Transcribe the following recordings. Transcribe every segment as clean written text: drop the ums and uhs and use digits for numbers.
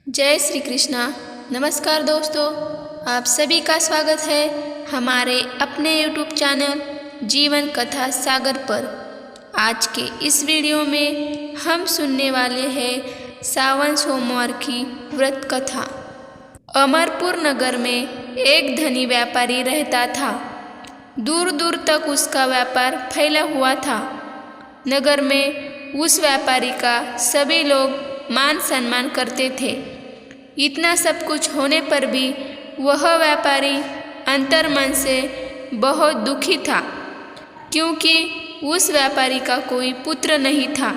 जय श्री कृष्णा। नमस्कार दोस्तों, आप सभी का स्वागत है हमारे अपने YouTube चैनल जीवन कथा सागर पर। आज के इस वीडियो में हम सुनने वाले हैं सावन सोमवार की व्रत कथा। अमरपुर नगर में एक धनी व्यापारी रहता था। दूर दूर तक उसका व्यापार फैला हुआ था। नगर में उस व्यापारी का सभी लोग मान सम्मान करते थे। इतना सब कुछ होने पर भी वह व्यापारी अंतर्मन से बहुत दुखी था, क्योंकि उस व्यापारी का कोई पुत्र नहीं था।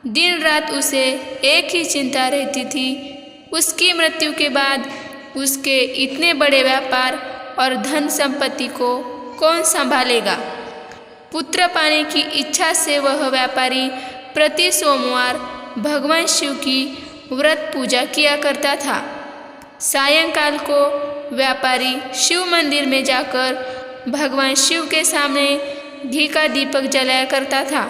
दिन रात उसे एक ही चिंता रहती थी, उसकी मृत्यु के बाद उसके इतने बड़े व्यापार और धन संपत्ति को कौन संभालेगा। पुत्र पाने की इच्छा से वह व्यापारी प्रति सोमवार भगवान शिव की व्रत पूजा किया करता था। सायंकाल को व्यापारी शिव मंदिर में जाकर भगवान शिव के सामने घी का दीपक जलाया करता था।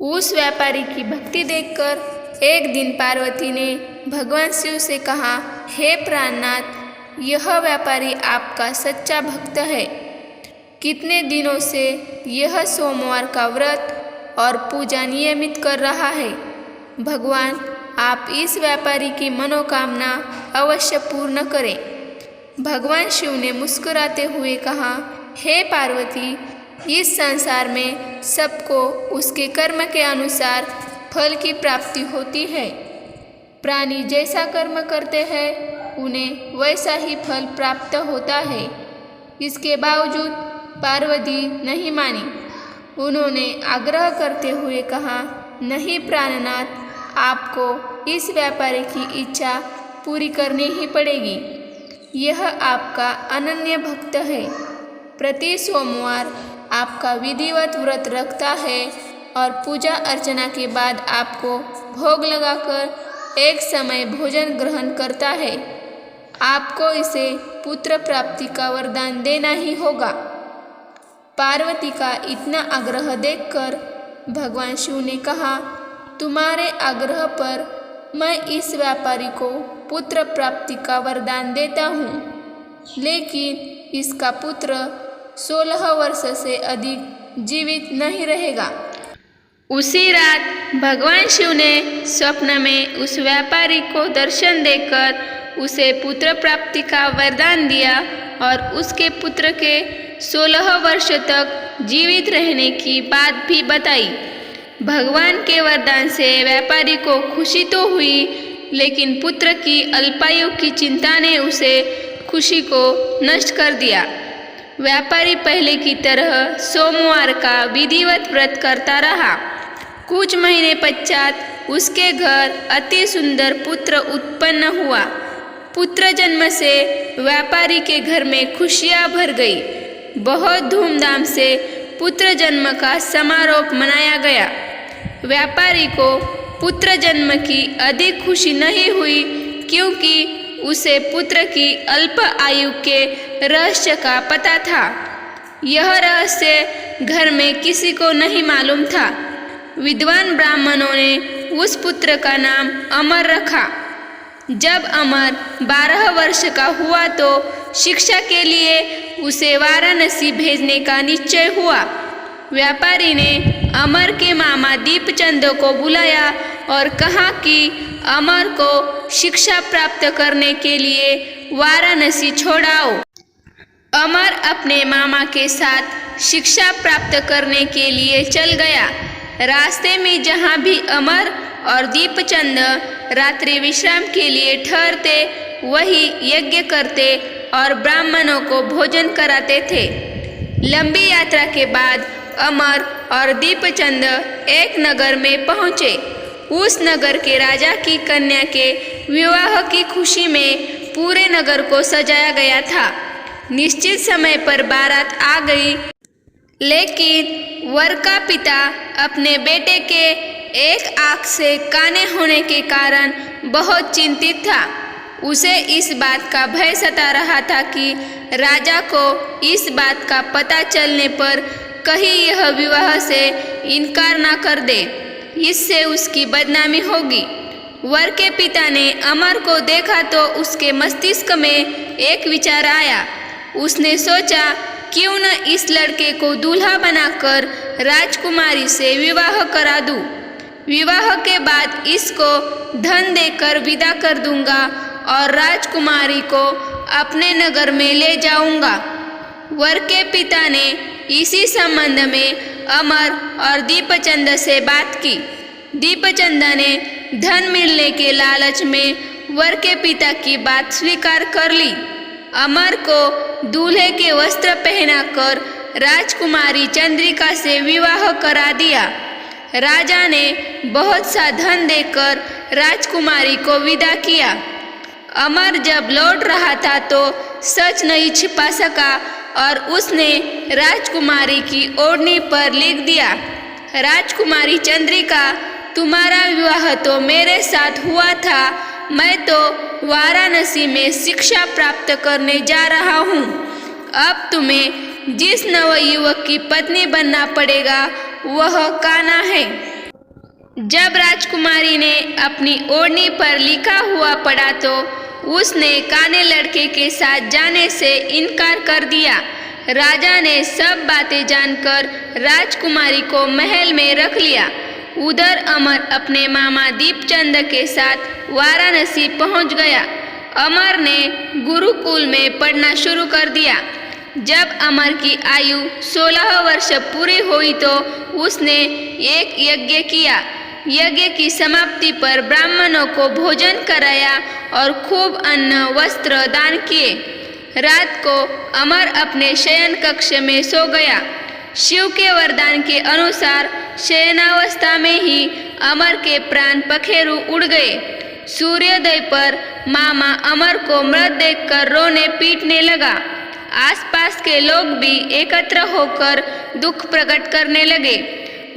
उस व्यापारी की भक्ति देखकर एक दिन पार्वती ने भगवान शिव से कहा, हे प्राणनाथ, यह व्यापारी आपका सच्चा भक्त है। कितने दिनों से यह सोमवार का व्रत और पूजा नियमित कर रहा है। भगवान, आप इस व्यापारी की मनोकामना अवश्य पूर्ण करें। भगवान शिव ने मुस्कुराते हुए कहा, हे पार्वती, इस संसार में सबको उसके कर्म के अनुसार फल की प्राप्ति होती है। प्राणी जैसा कर्म करते हैं उन्हें वैसा ही फल प्राप्त होता है। इसके बावजूद पार्वती नहीं मानी। उन्होंने आग्रह करते हुए कहा, नहीं प्राणनाथ, आपको इस व्यापारी की इच्छा पूरी करनी ही पड़ेगी। यह आपका अनन्य भक्त है। प्रति सोमवार आपका विधिवत व्रत रखता है और पूजा अर्चना के बाद आपको भोग लगाकर एक समय भोजन ग्रहण करता है। आपको इसे पुत्र प्राप्ति का वरदान देना ही होगा। पार्वती का इतना आग्रह देखकर भगवान शिव ने कहा, तुम्हारे आग्रह पर मैं इस व्यापारी को पुत्र प्राप्ति का वरदान देता हूँ, लेकिन इसका पुत्र 16 वर्ष से अधिक जीवित नहीं रहेगा। उसी रात भगवान शिव ने स्वप्न में उस व्यापारी को दर्शन देकर उसे पुत्र प्राप्ति का वरदान दिया और उसके पुत्र के 16 वर्ष तक जीवित रहने की बात भी बताई। भगवान के वरदान से व्यापारी को खुशी तो हुई, लेकिन पुत्र की अल्पायु की चिंता ने उसे खुशी को नष्ट कर दिया। व्यापारी पहले की तरह सोमवार का विधिवत व्रत करता रहा। कुछ महीने पश्चात उसके घर अति सुंदर पुत्र उत्पन्न हुआ। पुत्र जन्म से व्यापारी के घर में खुशियां भर गई। बहुत धूमधाम से पुत्र जन्म का समारोह मनाया गया। व्यापारी को पुत्र जन्म की अधिक खुशी नहीं हुई, क्योंकि उसे पुत्र की अल्प आयु के रहस्य का पता था। यह रहस्य घर में किसी को नहीं मालूम था। विद्वान ब्राह्मणों ने उस पुत्र का नाम अमर रखा। जब अमर 12 वर्ष का हुआ तो शिक्षा के लिए उसे वाराणसी भेजने का निश्चय हुआ। व्यापारी ने अमर के मामा दीपचंद को बुलाया और कहा कि अमर को शिक्षा प्राप्त करने के लिए वाराणसी छोड़ाओ। अमर अपने मामा के साथ शिक्षा प्राप्त करने के लिए चल गया। रास्ते में जहाँ भी अमर और दीपचंद रात्रि विश्राम के लिए ठहरते, वही यज्ञ करते और ब्राह्मणों को भोजन कराते थे। लंबी यात्रा के बाद अमर और दीपचंद एक नगर में पहुँचे। उस नगर के राजा की कन्या के विवाह की खुशी में पूरे नगर को सजाया गया था। निश्चित समय पर बारात आ गई, लेकिन वर का पिता अपने बेटे के एक आँख से काने होने के कारण बहुत चिंतित था। उसे इस बात का भय सता रहा था कि राजा को इस बात का पता चलने पर कहीं यह विवाह से इनकार ना कर दे, इससे उसकी बदनामी होगी। वर के पिता ने अमर को देखा तो उसके मस्तिष्क में एक विचार आया। उसने सोचा, क्यों न इस लड़के को दूल्हा बनाकर राजकुमारी से विवाह करा दूं। विवाह के बाद इसको धन देकर विदा कर दूंगा और राजकुमारी को अपने नगर में ले जाऊंगा। वर के पिता ने इसी संबंध में अमर और दीपचंद से बात की। दीपचंद ने धन मिलने के लालच में वर के पिता की बात स्वीकार कर ली। अमर को दूल्हे के वस्त्र पहनाकर राजकुमारी चंद्रिका से विवाह करा दिया। राजा ने बहुत सा धन देकर राजकुमारी को विदा किया। अमर जब लौट रहा था तो सच नहीं छिपा सका और उसने राजकुमारी की ओढ़नी पर लिख दिया, राजकुमारी चंद्रिका, तुम्हारा विवाह तो मेरे साथ हुआ था। मैं तो वाराणसी में शिक्षा प्राप्त करने जा रहा हूँ। अब तुम्हें जिस नवयुवक की पत्नी बनना पड़ेगा वह कान्हा है। जब राजकुमारी ने अपनी ओढ़नी पर लिखा हुआ पढ़ा तो उसने काने लड़के के साथ जाने से इनकार कर दिया। राजा ने सब बातें जानकर राजकुमारी को महल में रख लिया। उधर अमर अपने मामा दीपचंद के साथ वाराणसी पहुंच गया। अमर ने गुरुकुल में पढ़ना शुरू कर दिया। जब अमर की आयु 16 वर्ष पूरी हुई तो उसने एक यज्ञ किया। यज्ञ की समाप्ति पर ब्राह्मणों को भोजन कराया और खूब अन्न वस्त्र दान किए। रात को अमर अपने शयन कक्ष में सो गया। शिव के वरदान के अनुसार शयनावस्था में ही अमर के प्राण पखेरु उड़ गए। सूर्योदय पर मामा अमर को मृत देखकर रोने पीटने लगा। आसपास के लोग भी एकत्र होकर दुख प्रकट करने लगे।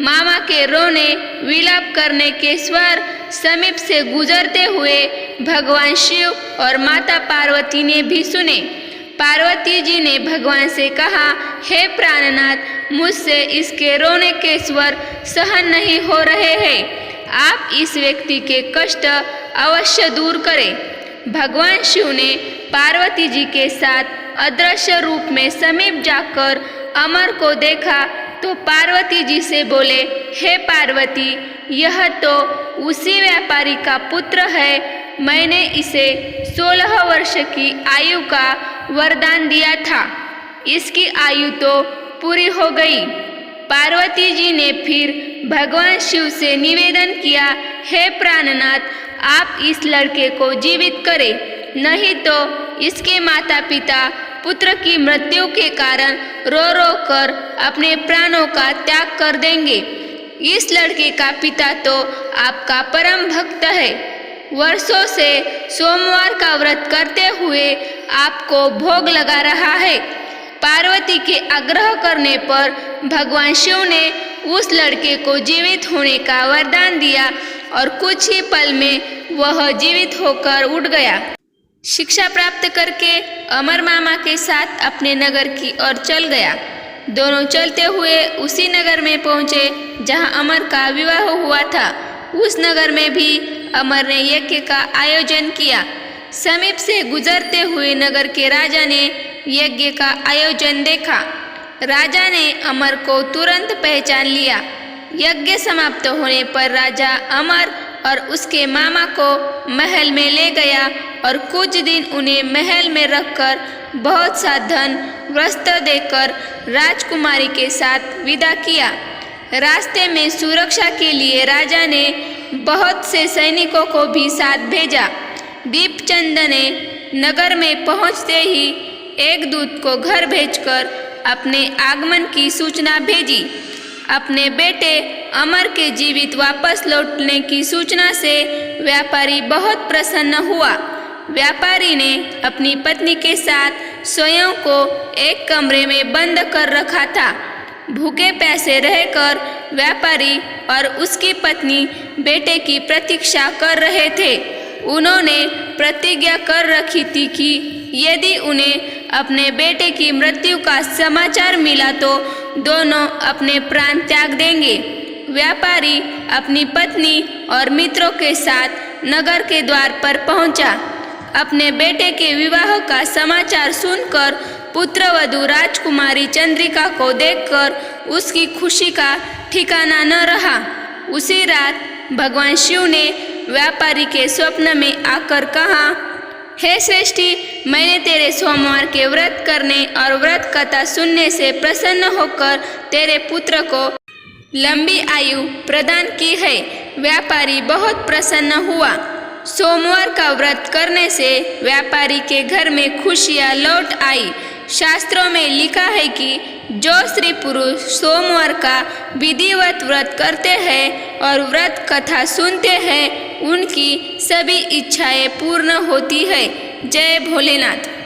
मामा के रोने विलाप करने के स्वर समीप से गुजरते हुए भगवान शिव और माता पार्वती ने भी सुने। पार्वती जी ने भगवान से कहा, हे प्राणनाथ, मुझसे इसके रोने के स्वर सहन नहीं हो रहे हैं। आप इस व्यक्ति के कष्ट अवश्य दूर करें। भगवान शिव ने पार्वती जी के साथ अदृश्य रूप में समीप जाकर अमर को देखा तो पार्वती जी से बोले, हे पार्वती, यह तो उसी व्यापारी का पुत्र है। मैंने इसे 16 वर्ष की आयु का वरदान दिया था। इसकी आयु तो पूरी हो गई। पार्वती जी ने फिर भगवान शिव से निवेदन किया, हे प्राणनाथ, आप इस लड़के को जीवित करें, नहीं तो इसके माता पिता पुत्र की मृत्यु के कारण रो रो कर अपने प्राणों का त्याग कर देंगे। इस लड़के का पिता तो आपका परम भक्त है। वर्षों से सोमवार का व्रत करते हुए आपको भोग लगा रहा है। पार्वती के आग्रह करने पर भगवान शिव ने उस लड़के को जीवित होने का वरदान दिया और कुछ ही पल में वह जीवित होकर उठ गया। शिक्षा प्राप्त करके अमर मामा के साथ अपने नगर की ओर चल गया। दोनों चलते हुए उसी नगर में पहुँचे जहाँ अमर का विवाह हुआ था। उस नगर में भी अमर ने यज्ञ का आयोजन किया। समीप से गुजरते हुए नगर के राजा ने यज्ञ का आयोजन देखा। राजा ने अमर को तुरंत पहचान लिया। यज्ञ समाप्त होने पर राजा अमर और उसके मामा को महल में ले गया और कुछ दिन उन्हें महल में रखकर बहुत सा धन वस्त्र देकर राजकुमारी के साथ विदा किया। रास्ते में सुरक्षा के लिए राजा ने बहुत से सैनिकों को भी साथ भेजा। दीपचंद ने नगर में पहुंचते ही एक दूत को घर भेजकर अपने आगमन की सूचना भेजी। अपने बेटे अमर के जीवित वापस लौटने की सूचना से व्यापारी बहुत प्रसन्न हुआ। व्यापारी ने अपनी पत्नी के साथ स्वयं को एक कमरे में बंद कर रखा था। भूखे प्यासे रहकर व्यापारी और उसकी पत्नी बेटे की प्रतीक्षा कर रहे थे। उन्होंने प्रतिज्ञा कर रखी थी कि यदि उन्हें अपने बेटे की मृत्यु का समाचार मिला तो दोनों अपने प्राण त्याग देंगे। व्यापारी अपनी पत्नी और मित्रों के साथ नगर के द्वार पर पहुंचा। अपने बेटे के विवाह का समाचार सुनकर पुत्रवधू राजकुमारी चंद्रिका को देखकर उसकी खुशी का ठिकाना न रहा। उसी रात भगवान शिव ने व्यापारी के स्वप्न में आकर कहा, हे श्रेष्ठी, मैंने तेरे सोमवार के व्रत करने और व्रत कथा सुनने से प्रसन्न होकर तेरे पुत्र को लंबी आयु प्रदान की है। व्यापारी बहुत प्रसन्न हुआ। सोमवार का व्रत करने से व्यापारी के घर में खुशियाँ लौट आई। शास्त्रों में लिखा है कि जो स्त्री पुरुष सोमवार का विधिवत व्रत करते हैं और व्रत कथा सुनते हैं, उनकी सभी इच्छाएं पूर्ण होती है। जय भोलेनाथ।